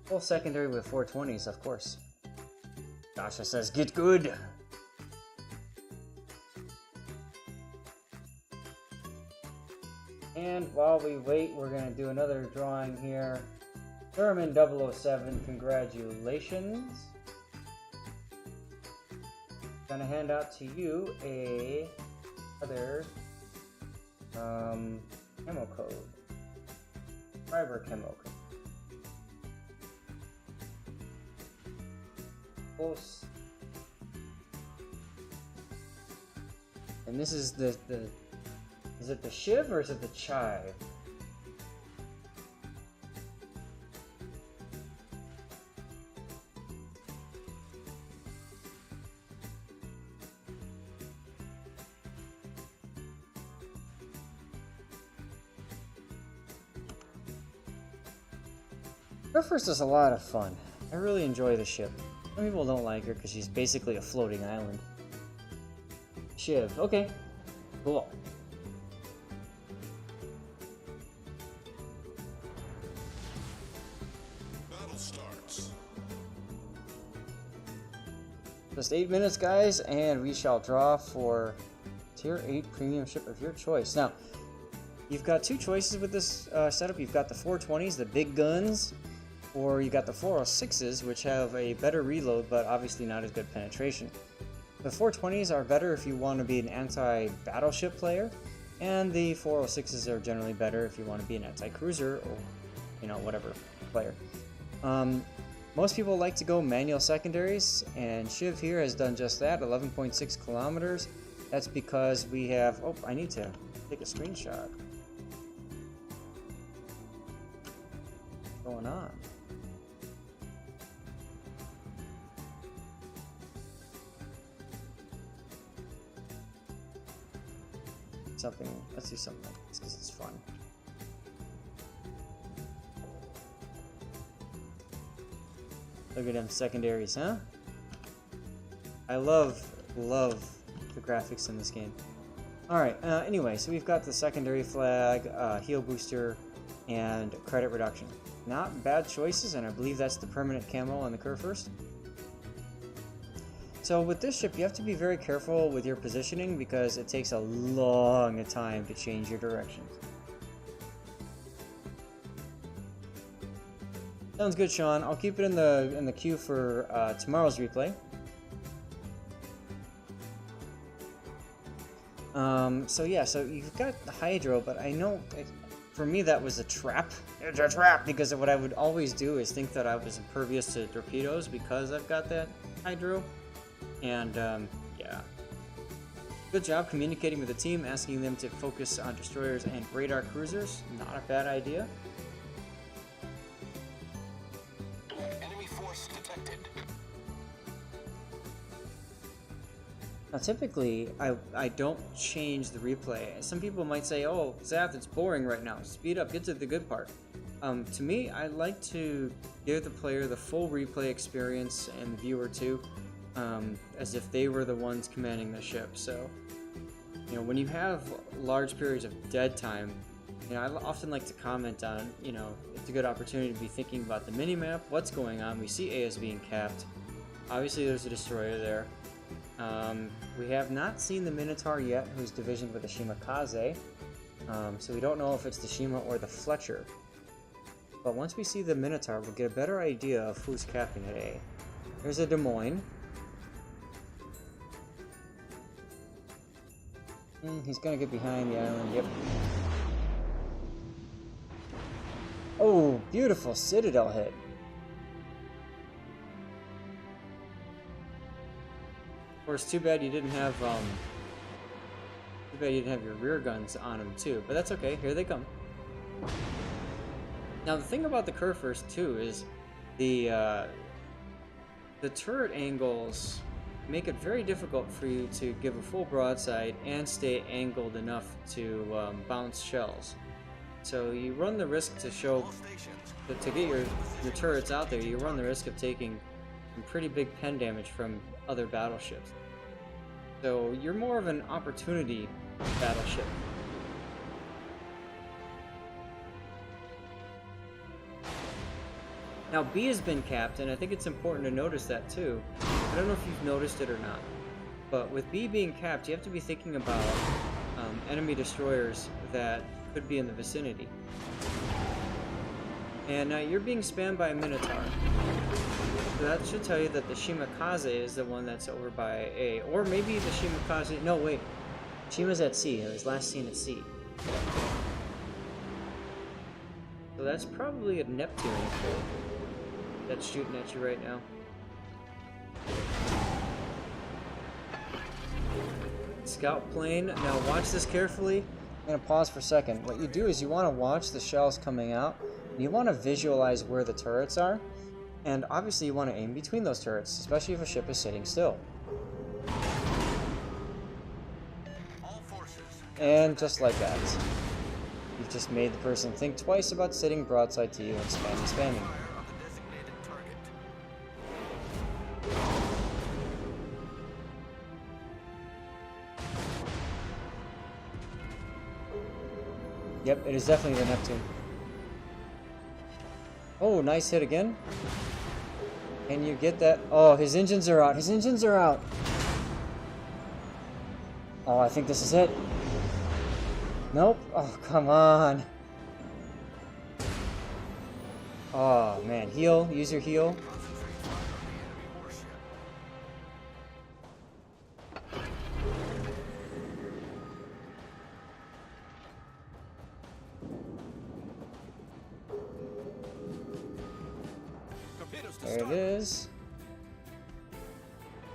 Full secondary with 420s, of course. Dasha says, get good! And while we wait, we're going to do another drawing here. Thurman 007, congratulations. Gonna hand out to you other camo code. Fiber camo code. Close. And this is the is it the Shiv or is it the Chive? Kurfurst is a lot of fun. I really enjoy the ship. Some people don't like her because she's basically a floating island. Shiv, okay. Cool. Battle starts. Just 8 minutes, guys, and we shall draw for Tier 8 premium ship of your choice. Now, you've got two choices with this setup. You've got the 420s, the big guns, or you got the 406s, which have a better reload, but obviously not as good penetration. The 420s are better if you want to be an anti-battleship player, and the 406s are generally better if you want to be an anti-cruiser, or, you know, whatever player. Most people like to go manual secondaries, and Shiv here has done just that, 11.6 kilometers. That's because we have... Oh, I need to take a screenshot. What's going on? Let's do something like this because it's fun. Look at them secondaries, huh? I love the graphics in this game. Alright, anyway, so we've got the secondary flag, heal booster, and credit reduction. Not bad choices, and I believe that's the permanent camo on the Kurfurst. So with this ship, you have to be very careful with your positioning because it takes a long time to change your directions. Sounds good, Sean. I'll keep it in the queue for tomorrow's replay. So yeah, so you've got the Hydro, but I know for me that was a trap. It's a trap because what I would always do is think that I was impervious to torpedoes because I've got that Hydro. And, yeah. Good job communicating with the team, asking them to focus on destroyers and radar cruisers. Not a bad idea. Enemy force detected. Now, typically, I don't change the replay. Some people might say, oh, Zath, it's boring right now. Speed up, get to the good part. To me, I like to give the player the full replay experience and the viewer too. As if they were the ones commanding the ship. So, you know, when you have large periods of dead time, you know, I often like to comment on, you know, it's a good opportunity to be thinking about the minimap, what's going on. We see AS being capped. Obviously, there's a destroyer there. We have not seen the Minotaur yet, who's divisioned with the Shimakaze. So we don't know if it's the Shima or the Fletcher. But once we see the Minotaur, we'll get a better idea of who's capping at A. There's a Des Moines. He's gonna get behind the island, yep. Oh, beautiful Citadel hit. Of course, too bad you didn't have your rear guns on him too, but that's okay, here they come. Now the thing about the Kurfurst too is the turret angles make it very difficult for you to give a full broadside and stay angled enough to bounce shells. So you run the risk to get your turrets out there, you run the risk of taking some pretty big pen damage from other battleships. So you're more of an opportunity battleship. Now B has been capped, and I think it's important to notice that too. I don't know if you've noticed it or not, but with B being capped, you have to be thinking about enemy destroyers that could be in the vicinity. And now you're being spammed by a Minotaur. So that should tell you that the Shimakaze is the one that's over by A. Or maybe the Shimakaze... No, wait. Shima's at C. It was last seen at C. So that's probably a Neptune that's shooting at you right now. Scout plane. Now watch this carefully. I'm going to pause for a second. What you do is you want to watch the shells coming out. You want to visualize where the turrets are. And obviously you want to aim between those turrets, especially if a ship is sitting still. And just like that, you've just made the person think twice about sitting broadside to you and spamming. Yep, it is definitely the Neptune. Oh, nice hit again. Can you get that? Oh, his engines are out. His engines are out. Oh, I think this is it. Nope. Oh, come on. Oh, man. Heal. Use your heal. There it is.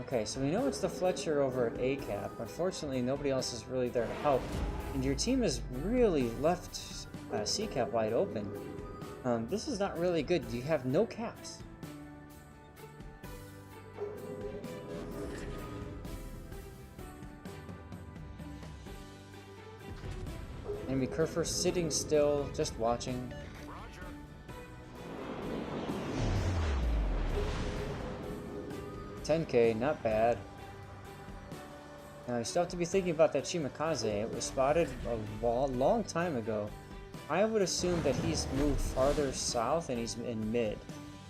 Okay, so we know it's the Fletcher over at A cap. Unfortunately, nobody else is really there to help. And your team has really left C cap wide open. This is not really good. You have no caps. Enemy Kurfurst sitting still, just watching. 10k, not bad. Now you still have to be thinking about that Shimakaze. It was spotted a long time ago. I would assume that he's moved farther south and he's in mid.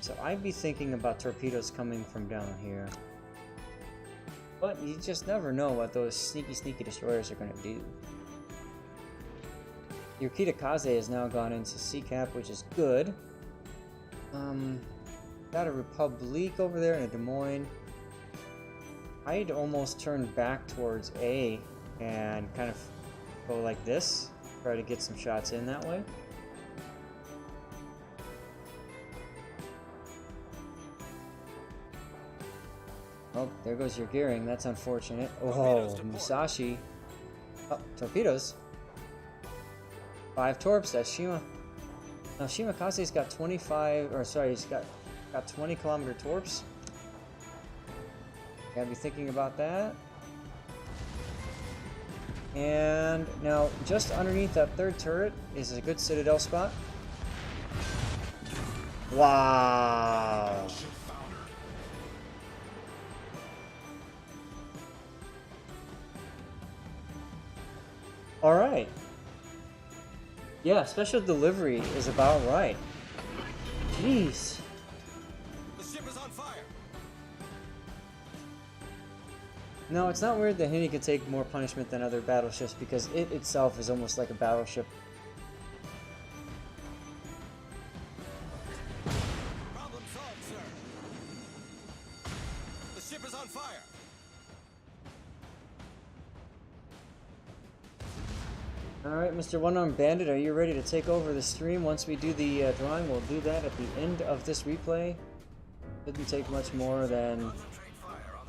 So I'd be thinking about torpedoes coming from down here. But you just never know what those sneaky destroyers are going to do. Your Kitakaze has now gone into C cap, which is good. Got a Republique over there and a Des Moines. I'd almost turn back towards A and kind of go like this. Try to get some shots in that way. Oh, there goes your gearing. That's unfortunate. Oh, Musashi. Oh, torpedoes. 5 torps. That's Shima. Now Shimakaze's got 25, or sorry, he's got 20 kilometer torps. Gotta be thinking about that. And now, just underneath that third turret is a good citadel spot. Wow. All right. Yeah, special delivery is about right. Jeez. The ship is on fire. No, it's not weird that Hindi can take more punishment than other battleships because it itself is almost like a battleship. Problem solved, sir. The ship is on fire. Alright, Mr. One-Armed Bandit, are you ready to take over the stream? Once we do the drawing, we'll do that at the end of this replay. Didn't take much more than...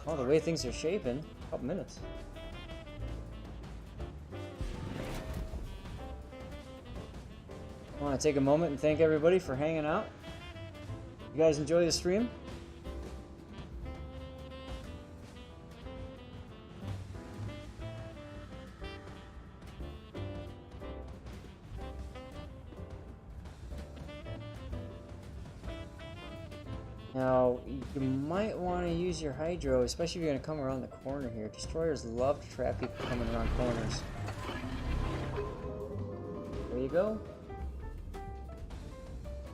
Oh, the way things are shaping, a couple minutes. I want to take a moment and thank everybody for hanging out. You guys enjoy the stream? Now, you might want to use your hydro, especially if you're going to come around the corner here. Destroyers love to trap people coming around corners. There you go.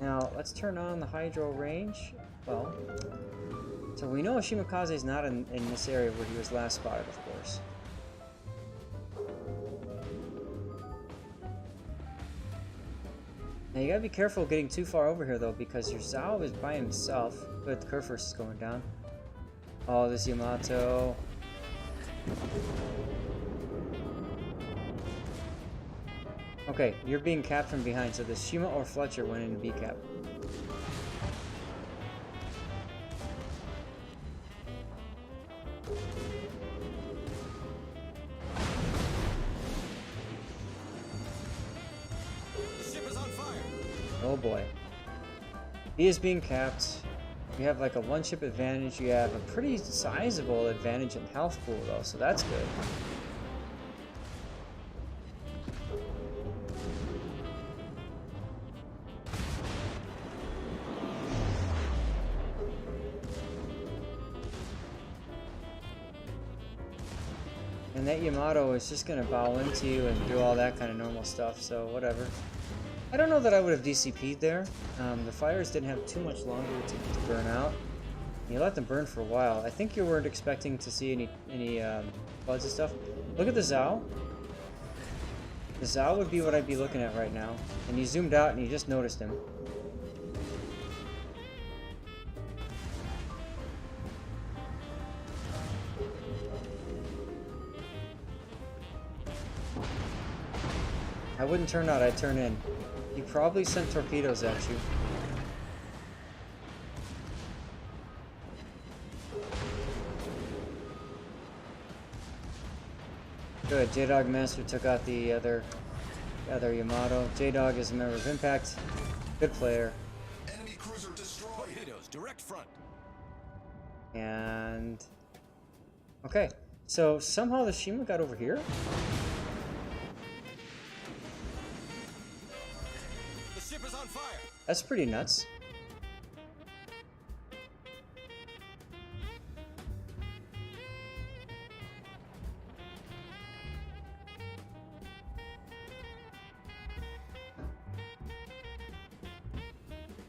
Now, let's turn on the hydro range. Well, so we know Shimakaze is not in this area where he was last spotted, of course. Now, you gotta be careful getting too far over here, though, because your Zao is by himself. But Kurfurst is going down. Oh, this Yamato. Okay, you're being capped from behind, so the Shima or Fletcher went into B cap. The ship is on fire. Oh boy. B is being capped. You have like a one ship advantage. You have a pretty sizable advantage in health pool though, so that's good. And that Yamato is just gonna bow into you and do all that kind of normal stuff, so whatever. I don't know that I would have DCP'd there. The fires didn't have too much longer to burn out. You let them burn for a while. I think you weren't expecting to see any floods and stuff. Look at the Zao. The Zao would be what I'd be looking at right now. And you zoomed out and you just noticed him. I wouldn't turn out, I'd turn in. He probably sent torpedoes at you. Good, J-Dog Master took out the other Yamato. J-Dog is a member of Impact. Good player. Enemy cruiser destroyed. Torpedoes, direct front. And... okay, so somehow the Shima got over here? The ship is on fire. That's pretty nuts.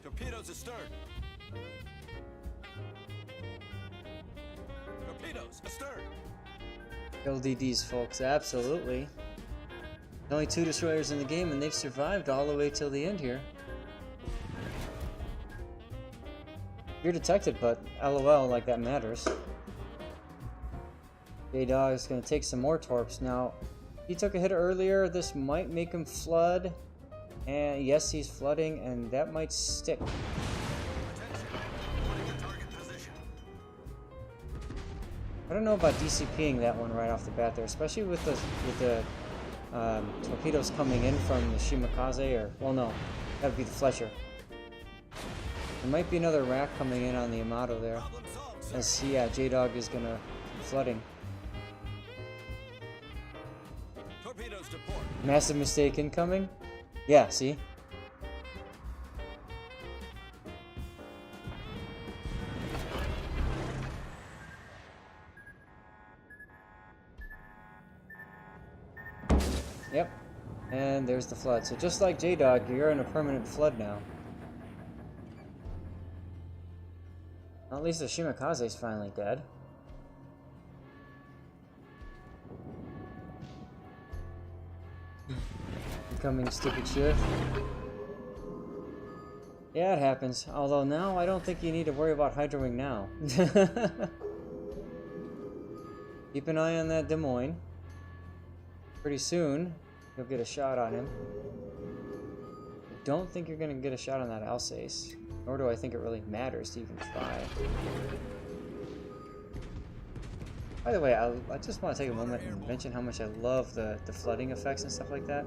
Torpedoes astern. Torpedoes astern. LDDs, folks, absolutely. Only 2 destroyers in the game, and they've survived all the way till the end here. You're detected, but LOL, like that matters. J-Dog is going to take some more torps. Now, he took a hit earlier. This might make him flood. And yes, he's flooding, and that might stick. I don't know about DCPing that one right off the bat there, especially with the torpedoes coming in from the Shimakaze, or, well, no, that would be the Fletcher. There might be another rack coming in on the Yamato there. As yeah, J-Dog is gonna be flooding. Torpedoes to port. Massive mistake incoming. Yeah, see? Yep. And there's the flood. So just like J-Dog, you're in a permanent flood now. At least the Shimakaze's finally dead. Incoming stupid shift. Yeah, it happens. Although now I don't think you need to worry about hydroing now. Keep an eye on that Des Moines. Pretty soon, you'll get a shot on him. I don't think you're going to get a shot on that Alsace. Nor do I think it really matters to even try. By the way, I just want to take a moment and mention how much I love the flooding effects and stuff like that.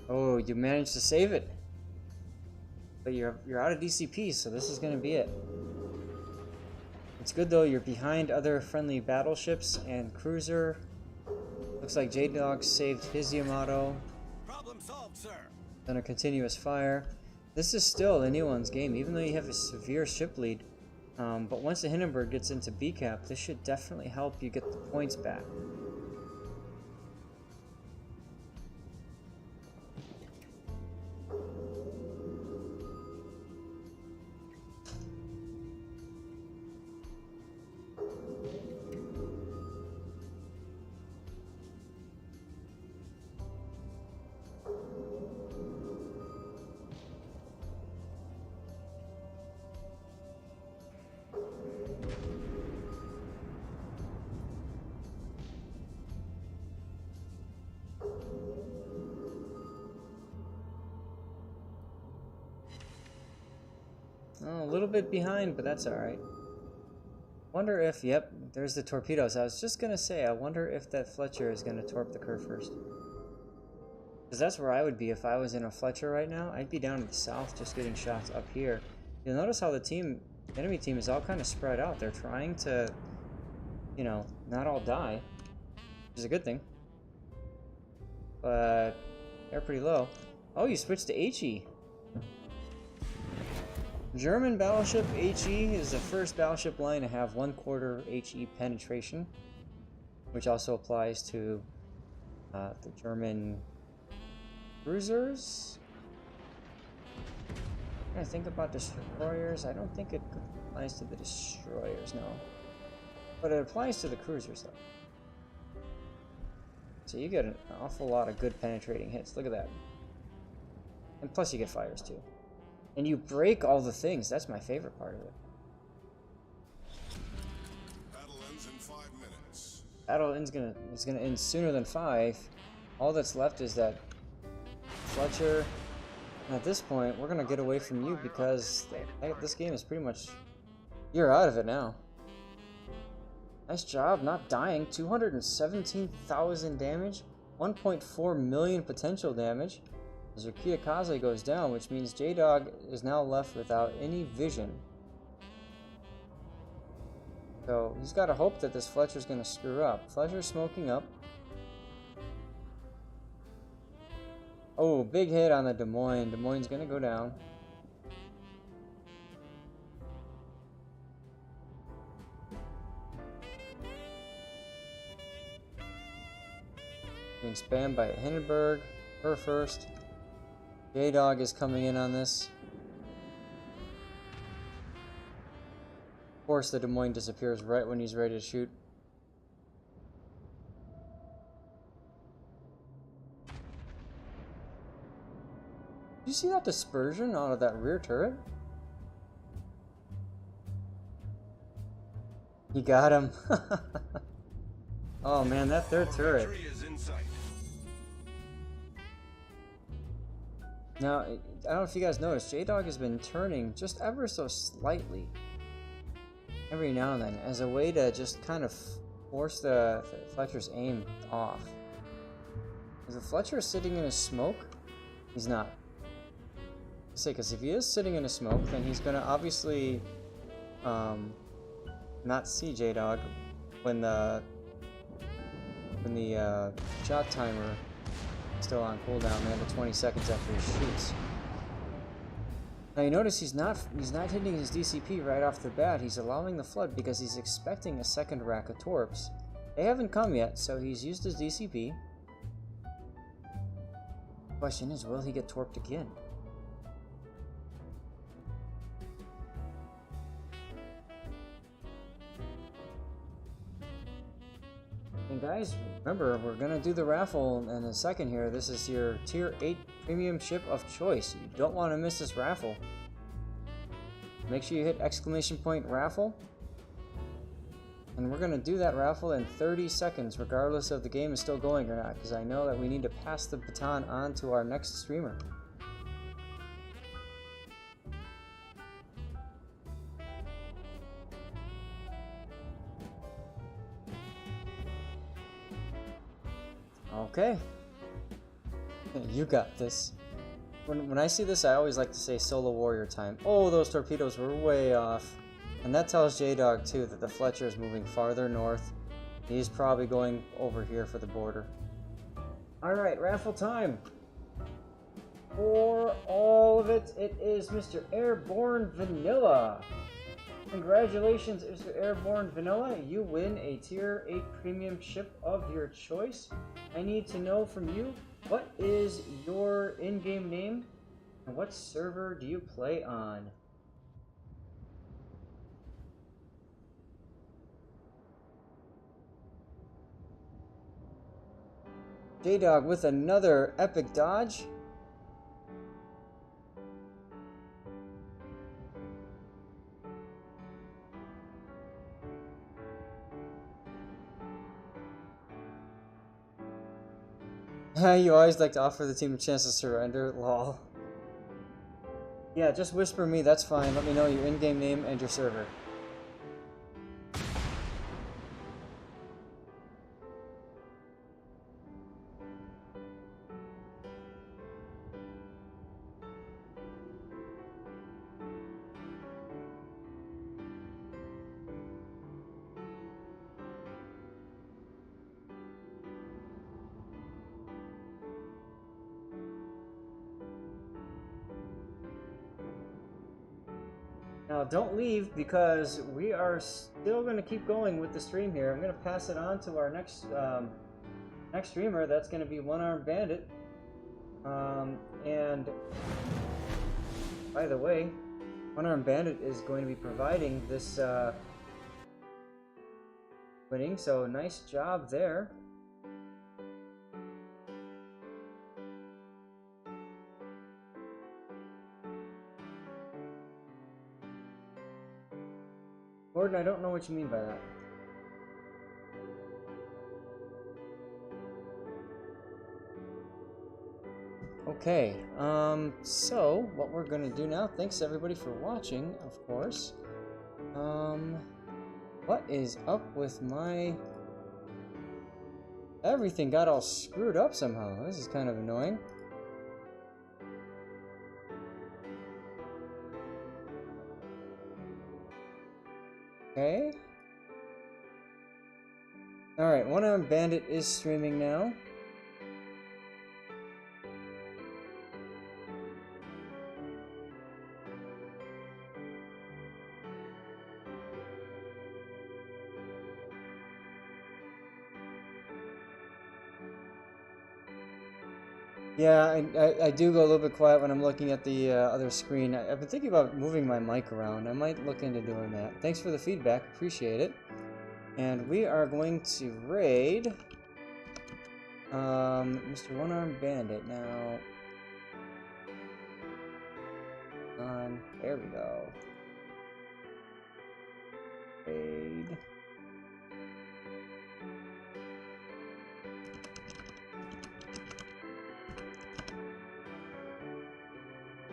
Oh, you managed to save it. But you're out of DCP, so this is going to be it. It's good though, you're behind other friendly battleships and cruiser. Looks like J-Dog saved his Yamato. Problem solved, sir. Then a continuous fire. This is still anyone's game, even though you have a severe ship lead. But once the Hindenburg gets into B cap, this should definitely help you get the points back. Oh, a little bit behind, but that's alright. Wonder if, yep, there's the torpedoes. I was just gonna say, I wonder if that Fletcher is gonna torp the Kurfurst. Because that's where I would be if I was in a Fletcher right now. I'd be down to the south just getting shots up here. You'll notice how the enemy team is all kind of spread out. They're trying to, you know, not all die, which is a good thing. But they're pretty low. Oh, you switched to HE. German battleship HE is the first battleship line to have 1/4 HE penetration, which also applies to the German cruisers. I'm trying to think about destroyers. I don't think it applies to the destroyers, no. But it applies to the cruisers, though. So you get an awful lot of good penetrating hits. Look at that. And plus you get fires, too. And you break all the things. That's my favorite part of it. Battle ends in 5 minutes. Battle is gonna end sooner than 5. All that's left is that Fletcher. And at this point, we're gonna get away from you because this game is pretty much, you're out of it now. Nice job, not dying. 217,000 damage, 1.4 million potential damage. As your Kiyakaze goes down, which means J-Dog is now left without any vision. So he's got to hope that this Fletcher's going to screw up. Fletcher's smoking up. Oh, big hit on the Des Moines. Des Moines going to go down. Being spammed by Hindenburg, Kurfurst. J-Dog is coming in on this. Of course, the Des Moines disappears right when he's ready to shoot. Did you see that dispersion out of that rear turret? You got him. Oh man, that third turret. Now, I don't know if you guys noticed, J-Dog has been turning just ever so slightly every now and then as a way to just kind of force the Fletcher's aim off. Is the Fletcher sitting in his smoke? He's not. I say, because if he is sitting in a smoke, then he's going to obviously not see J-Dog when the shot timer still on cooldown, man, to 20 seconds after he shoots. Now you notice he's not hitting his DCP right off the bat. He's allowing the flood because he's expecting a second rack of torps. They haven't come yet, so he's used his DCP. Question is, will he get torped again? And guys, remember, we're going to do the raffle in a second here. This is your Tier 8 Premium Ship of Choice. You don't want to miss this raffle. Make sure you hit ! raffle. And we're going to do that raffle in 30 seconds, regardless of the game is still going or not, because I know that we need to pass the baton on to our next streamer. Okay. You got this. When I see this, I always like to say solo warrior time. Oh, those torpedoes were way off. And that tells J-Dog too that the Fletcher is moving farther north. He's probably going over here for the border. Alright, raffle time. for all of it, it is Mr. Airborne Vanilla. Congratulations, Mr. Airborne Vanilla. You win a Tier 8 premium ship of your choice. I need to know from you, what is your in-game name and what server do you play on? J-Dog with another epic dodge. You always like to offer the team a chance to surrender, lol. Yeah, just whisper me, that's fine. Let me know your in-game name and your server. Now, don't leave because we are still going to keep going with the stream here. I'm going to pass it on to our next streamer. That's going to be One Armed Bandit. And by the way, One Armed Bandit is going to be providing this winning. So nice job there. Gordon, I don't know what you mean by that. Okay, so what we're gonna do now, thanks everybody for watching, of course. What is up with my... Everything got all screwed up somehow. This is kind of annoying. Okay. Alright, One Armed Bandit is streaming now. Yeah, I do go a little bit quiet when I'm looking at the other screen. I've been thinking about moving my mic around. I might look into doing that. Thanks for the feedback. Appreciate it. And we are going to raid Mr. One Armed Bandit now. There we go. Raid.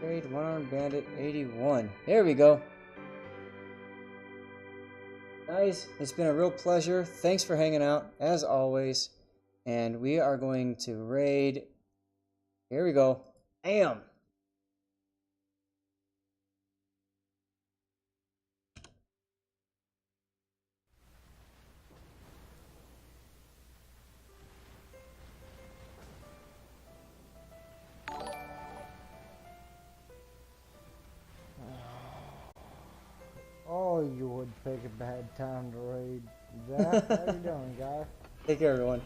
Raid One Armed Bandit 81. There we go. Guys, it's been a real pleasure. Thanks for hanging out, as always. And we are going to raid. Here we go. Bam! Oh, you would pick a bad time to raid. Zath, how you doing, guy? Take care, everyone.